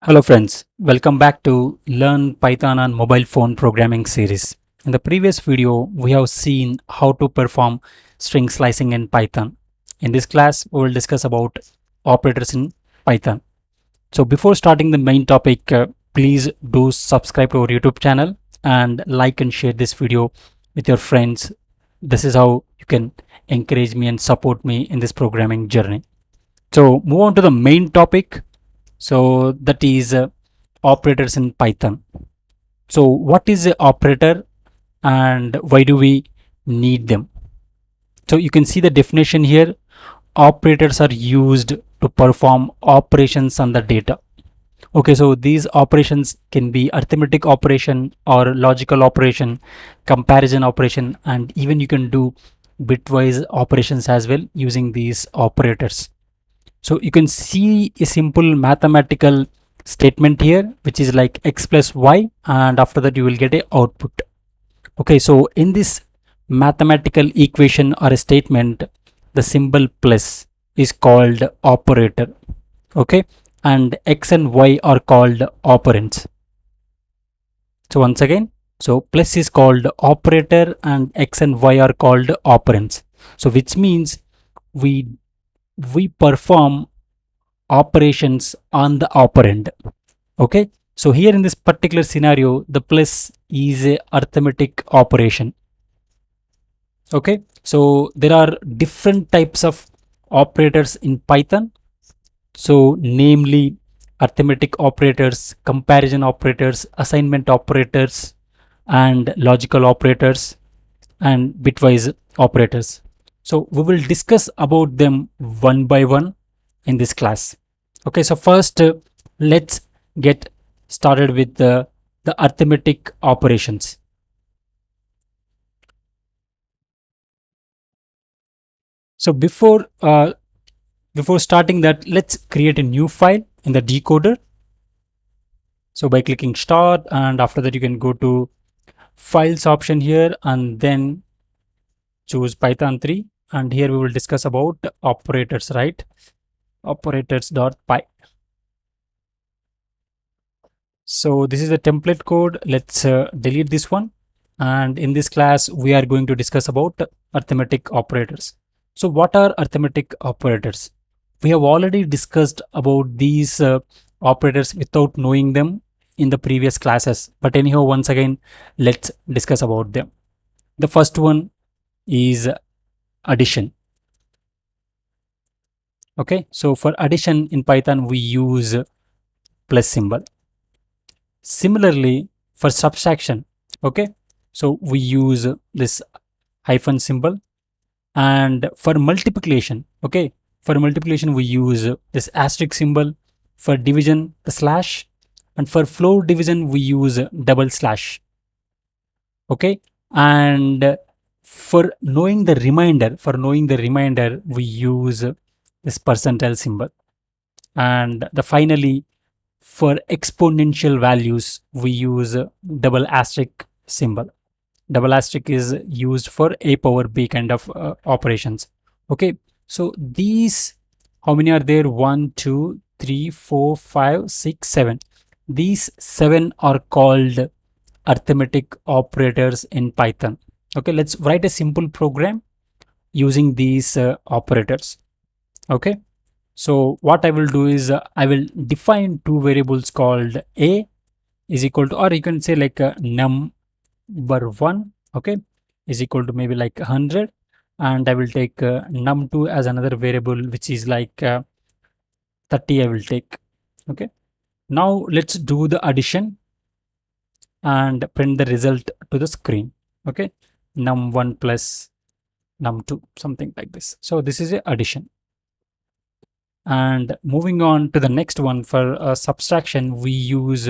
Hello friends, welcome back to Learn Python on Mobile Phone Programming series. In the previous video, we have seen how to perform string slicing in Python. In this class, we will discuss about operators in Python. So before starting the main topic, please do subscribe to our YouTube channel and like and share this video with your friends. This is how you can encourage me and support me in this programming journey. So move on to the main topic. So that is operators in Python. So what is a operator and why do we need them? So you can see the definition here. Operators are used to perform operations on the data. Okay, so these operations can be arithmetic operation or logical operation, comparison operation, and even you can do bitwise operations as well using these operators. So you can see a simple mathematical statement here, which is like x plus y, and after that you will get a output. Okay, so in this mathematical equation or a statement, the symbol plus is called operator. Okay, and x and y are called operands. So once again, so plus is called operator and x and y are called operands. So which means we we perform operations on the operand. Okay, so here in this particular scenario, the plus is a arithmetic operation. Okay, so there are different types of operators in Python. So namely arithmetic operators, comparison operators, assignment operators, and logical operators, and bitwise operators. So we will discuss about them one by one in this class. Okay, so first let's get started with the arithmetic operations. So before starting that, let's create a new file in the decoder. So by clicking start, and after that you can go to files option here and then choose Python 3, and here we will discuss about operators, right? Operators.py. So this is the template code. Let's delete this one. And in this class, we are going to discuss about arithmetic operators. So what are arithmetic operators? We have already discussed about these operators without knowing them in the previous classes. But anyhow, once again, let's discuss about them. The first one is addition. Okay, so for addition in Python, we use plus symbol. Similarly, for subtraction, okay, so we use this hyphen symbol. And for multiplication, okay, for multiplication we use this asterisk symbol. For division, the slash, and for floor division we use double slash. Okay, and for knowing the remainder we use this percentile symbol. And the finally, for exponential values we use double asterisk symbol. Double asterisk is used for a power b kind of operations. Okay, so these, how many are there? 1 2 3 4 5 6 7. These 7 are called arithmetic operators in Python. Okay, let's write a simple program using these operators. Okay, so what I will do is I will define two variables called a is equal to, or you can say like num1, okay, is equal to maybe like 100, and I will take num2 as another variable which is like 30 I will take. Okay, now let's do the addition and print the result to the screen. Okay, num1 plus num2, something like this. So this is a addition. And moving on to the next one, for subtraction we use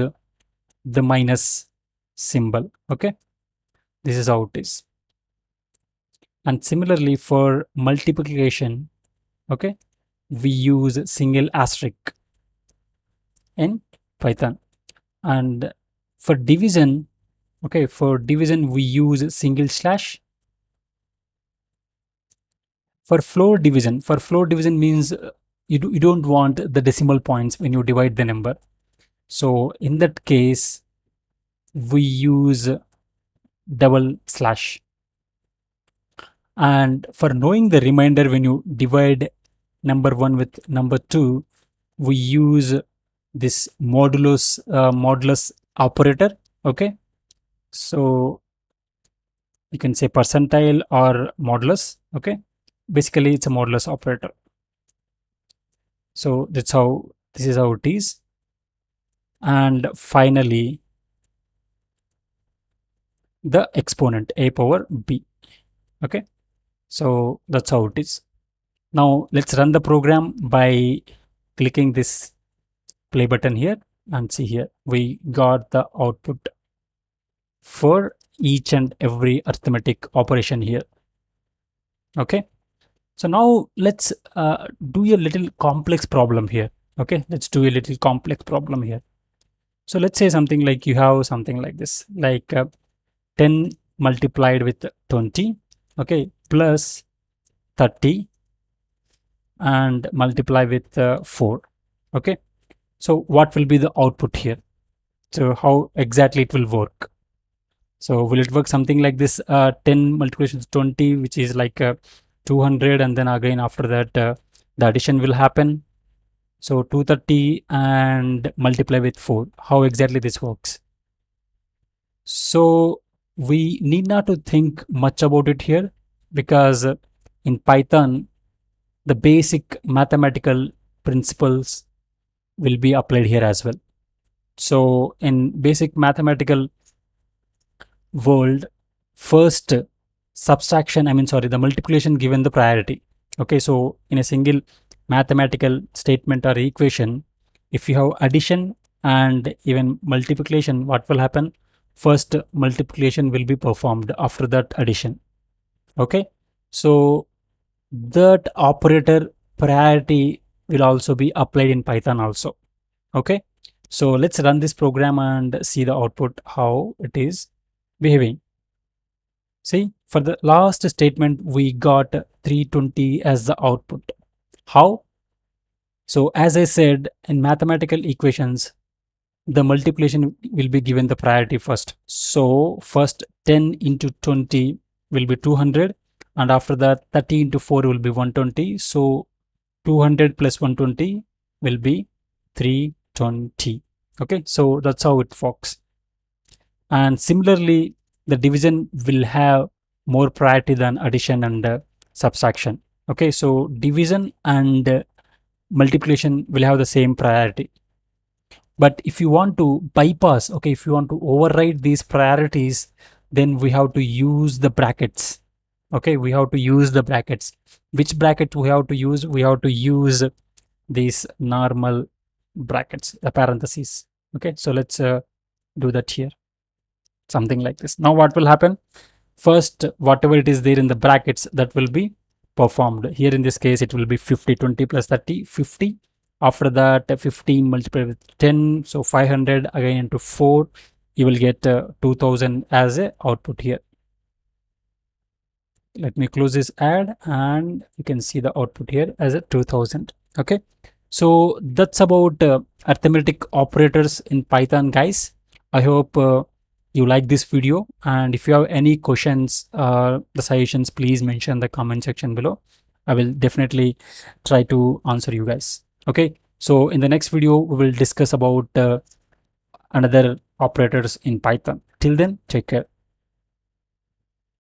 the minus symbol. Okay, this is how it is. And similarly for multiplication, okay, we use single asterisk in Python. And for division, okay, for division we use single slash. For floor division means you don't want the decimal points when you divide the number. So in that case, we use double slash. And for knowing the remainder, when you divide number 1 with number 2, we use this modulus operator. Okay, so you can say percentile or modulus. Okay, basically it's a modulus operator. So that's how, this is how it is. And finally, the exponent a power b. Okay, so that's how it is. Now let's run the program by clicking this play button here, and see here we got the output for each and every arithmetic operation here. Okay, so now let's do a little complex problem here. Okay, let's do a little complex problem here. So let's say something like, you have something like this, like 10 multiplied with 20, okay, plus 30 and multiply with 4. Okay, so what will be the output here? So how exactly it will work? So will it work something like this, 10 multiplication with 20, which is like 200, and then again after that the addition will happen. So 230 and multiply with 4. How exactly this works? So we need not to think much about it here, because in Python, the basic mathematical principles will be applied here as well. So in basic mathematical world, first subtraction, the multiplication given the priority. Okay, so in a single mathematical statement or equation, if you have addition and even multiplication, what will happen? First multiplication will be performed, after that addition. Okay, so that operator priority will also be applied in Python also. Okay, so let's run this program and see the output, how it is behaving. See, for the last statement, we got 320 as the output. How? So as I said, in mathematical equations, the multiplication will be given the priority first. So first 10 into 20 will be 200, and after that 30 into 4 will be 120. So 200 plus 120 will be 320. Okay, so that's how it works. And similarly, the division will have more priority than addition and subtraction. Okay, so division and multiplication will have the same priority. But if you want to bypass, okay, if you want to override these priorities, then we have to use the brackets. Okay, we have to use the brackets. Which bracket we have to use? We have to use these normal brackets, the parentheses. Okay, so let's do that here, something like this. Now what will happen? First, whatever it is there in the brackets, that will be performed. Here in this case, it will be 50, 20 plus 30, 50. After that, 15 multiplied with 10, so 500 again into 4, you will get 2000 as a output here. Let me close this add, and you can see the output here as a 2000. Okay, so that's about arithmetic operators in Python, guys. I hope you like this video, and if you have any questions, the suggestions, please mention in the comment section below. I will definitely try to answer you guys. Okay, so in the next video we will discuss about another operators in Python. Till then, take care.